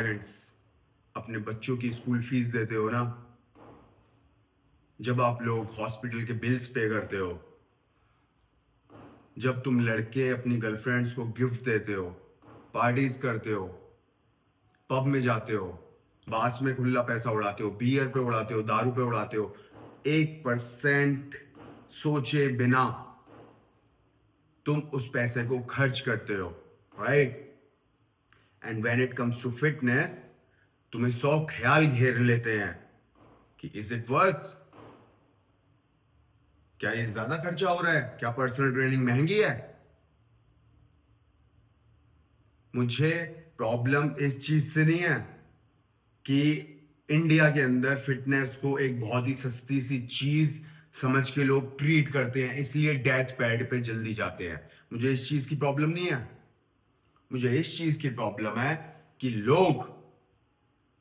Parents अपने बच्चों की स्कूल फीस देते हो ना, जब आप लोग हॉस्पिटल के बिल्स पे करते हो, जब तुम लड़के अपनी गर्लफ्रेंड्स को गिफ्ट देते हो, पार्टीज करते हो, पब में जाते हो, बास में खुला पैसा उड़ाते हो, बियर पे उड़ाते हो, दारू पे उड़ाते हो, 1% सोचे बिना तुम उस पैसे को खर्च करते हो, right? And when it comes to fitness, तुम्हें 100 ख्याल घेर लेते हैं कि इज इट वर्थ? क्या ये ज्यादा खर्चा हो रहा है? क्या पर्सनल ट्रेनिंग महंगी है? मुझे प्रॉब्लम इस चीज से नहीं है कि इंडिया के अंदर फिटनेस को एक बहुत ही सस्ती सी चीज समझ के लोग ट्रीट करते हैं, इसलिए डेथ बेड पे जल्दी जाते हैं। मुझे इस चीज की प्रॉब्लम नहीं है। मुझे इस चीज की प्रॉब्लम है कि लोग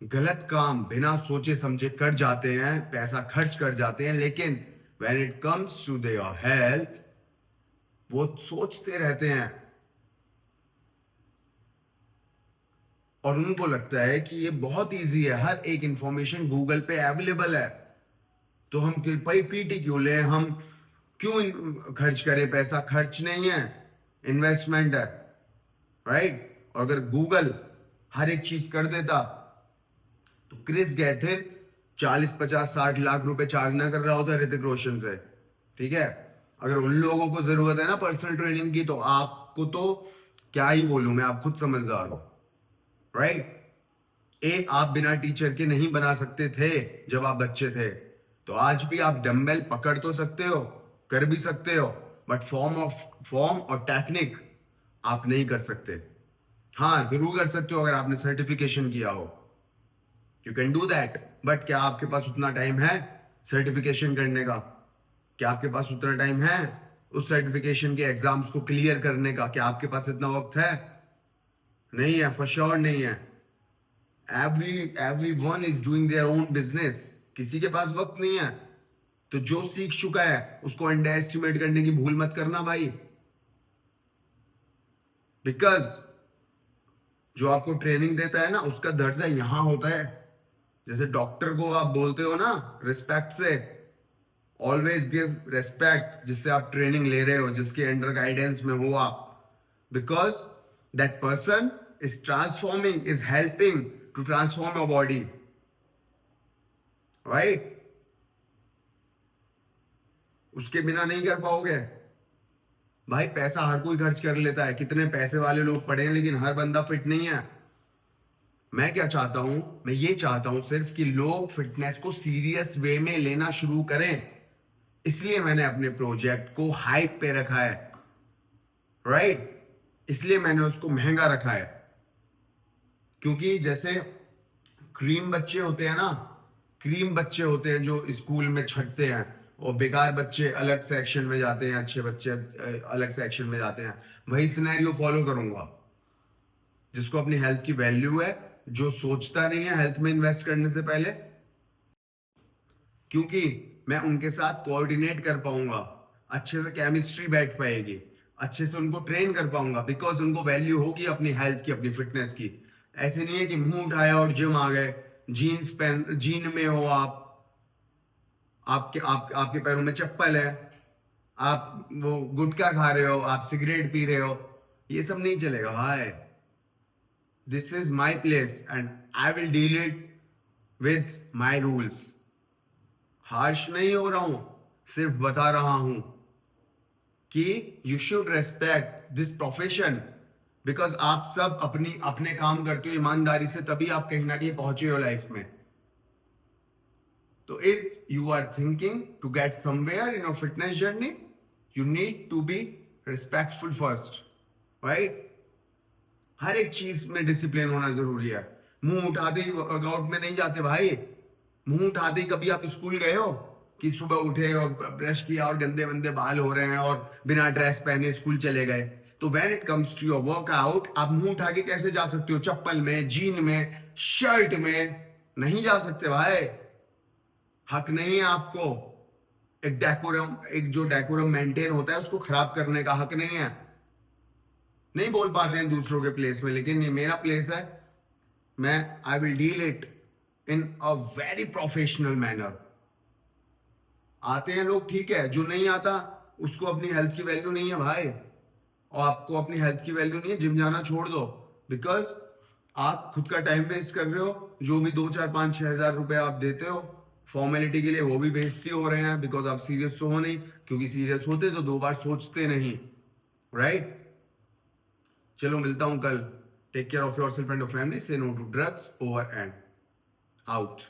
गलत काम बिना सोचे समझे कर जाते हैं, पैसा खर्च कर जाते हैं, लेकिन when it comes to their health वो सोचते रहते हैं और उनको लगता है कि ये बहुत इजी है, हर एक इंफॉर्मेशन गूगल पे अवेलेबल है, तो हम भाई पीटी क्यों ले, हम क्यों खर्च करें? पैसा खर्च नहीं है, इन्वेस्टमेंट है, राइट? और अगर गूगल हर एक चीज कर देता तो क्रिस गए थे 40 50 60 लाख रुपए चार्ज ना कर रहा होता ऋतिक रोशन से, ठीक है? अगर उन लोगों को जरूरत है ना पर्सनल ट्रेनिंग की, तो आपको तो क्या ही बोलूं मैं, आप खुद समझदार हो, राइट? आप बिना टीचर के नहीं बना सकते थे जब आप बच्चे थे, तो आज भी आप डंबल पकड़ तो सकते हो, कर भी सकते हो, बट फॉर्म और टेक्निक आप नहीं कर सकते। हाँ, जरूर कर सकते हो अगर आपने सर्टिफिकेशन किया हो, you can do that, but क्या आपके पास उतना टाइम है सर्टिफिकेशन करने का? क्या आपके पास उतना टाइम है उस सर्टिफिकेशन के एग्जाम्स को क्लियर करने का? क्या आपके पास इतना वक्त है? नहीं है, फॉर श्योर नहीं है। everyone is doing their own business, किसी के पास वक्त नहीं है। तो जो सीख चुका है उसको अंडर एस्टिमेट करने की भूल मत करना भाई, बिकॉज जो आपको ट्रेनिंग देता है ना उसका दर्जा यहां होता है। जैसे डॉक्टर को आप बोलते हो ना रिस्पेक्ट से, ऑलवेज गिव रेस्पेक्ट जिससे आप ट्रेनिंग ले रहे हो, जिसके अंडर गाइडेंस में हो आप, because that person is transforming, is helping to transform your body, right? उसके बिना नहीं कर पाओगे भाई। पैसा हर कोई खर्च कर लेता है, कितने पैसे वाले लोग पड़े हैं, लेकिन हर बंदा फिट नहीं है। मैं क्या चाहता हूं, मैं ये चाहता हूं सिर्फ कि लोग फिटनेस को सीरियस वे में लेना शुरू करें, इसलिए मैंने अपने प्रोजेक्ट को हाइप पे रखा है, राइट? इसलिए मैंने उसको महंगा रखा है, क्योंकि जैसे क्रीम बच्चे होते हैं ना, क्रीम बच्चे होते हैं जो स्कूल में छटते हैं, और बेकार बच्चे अलग सेक्शन में जाते हैं, अच्छे बच्चे अलग सेक्शन में जाते हैं। वही सिनेरियो फॉलो करूंगा। जिसको अपनी हेल्थ की वैल्यू है, जो सोचता नहीं है हेल्थ में इन्वेस्ट करने से पहले, क्योंकि मैं उनके साथ कोऑर्डिनेट कर पाऊंगा, अच्छे से केमिस्ट्री बैठ पाएगी, अच्छे से उनको ट्रेन कर पाऊंगा, बिकॉज उनको वैल्यू होगी अपनी हेल्थ की, अपनी फिटनेस की। ऐसे नहीं है कि मुंह उठाया और जिम आ गए, जीन्स पहन, जीन में हो आप, आपके पैरों में चप्पल है, आप वो गुटखा खा रहे हो, आप सिगरेट पी रहे हो, ये सब नहीं चलेगा भाई। This is my place and I will deal it with my rules. Harsh नहीं हो रहा हूं, सिर्फ बता रहा हूं कि you should respect this profession, because आप सब अपने काम करते हो ईमानदारी से, तभी आप कहीं ना कहीं पहुंचे हो लाइफ में। तो if you are thinking to get somewhere in your fitness journey, you need to be respectful first, right? हर एक चीज में डिसिप्लिन होना जरूरी है। मुंह उठाते ही वर्कआउट में नहीं जाते भाई। मुंह उठाते ही कभी आप स्कूल गए हो कि सुबह उठे और ब्रश किया और गंदे वंदे बाल हो रहे हैं और बिना ड्रेस पहने स्कूल चले गए? तो when it comes to your workout, आप मुंह उठा के कैसे जा सकते हो? चप्पल में, जीन में, शर्ट में नहीं जा सकते भाई। हक नहीं है आपको एक जो डेकोरम मेंटेन होता है उसको खराब करने का हक नहीं है। नहीं बोल पाते हैं दूसरों के प्लेस में, लेकिन ये मेरा प्लेस है, मैं I will deal it in a very professional manner. आते हैं लोग, ठीक है, जो नहीं आता उसको अपनी हेल्थ की वैल्यू नहीं है भाई, और आपको अपनी हेल्थ की वैल्यू नहीं है, जिम जाना छोड़ दो। बिकॉज आप खुद का टाइम वेस्ट कर रहे हो, जो भी 2 4 5 6 हज़ार रुपए आप देते हो फॉर्मेलिटी के लिए, वो भी वेस्ट ही हो रहे हैं, बिकॉज आप सीरियस तो हो नहीं, क्योंकि सीरियस होते तो 2 बार सोचते नहीं, राइट? चलो मिलता हूं कल। Take care of yourself and family. Say no to drugs. Over and out.